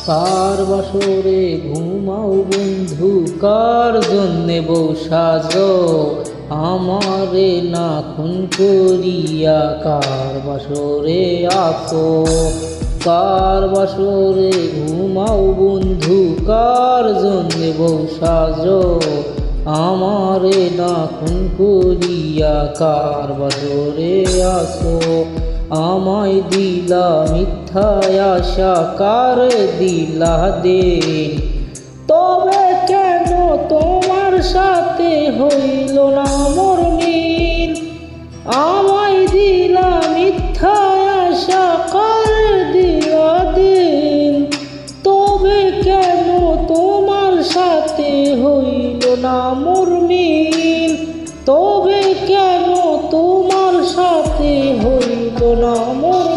কার বাসরে ঘুমাও বন্ধু, কার জন্যে বউ সাজো, আমারে না খুন করিয়া কার বাসরে আসো। কার বাসরে ঘুমাও বন্ধু, কার জন্যে বউ সাজো, আমারে না খুন করিয়া কার বাসরে আসো। আমায় দিলা মিথ্যায় আশা, কার দিলা দিন, তবে কেন তোমার সাথে হইল না মোর মিল। আমায় দিলা মিথ্যায় আশা, কার দিলা দিন, তবে কেন তোমার সাথে হইল না মোর মিল। তবে কেন তোমার সাথে হইল না মোর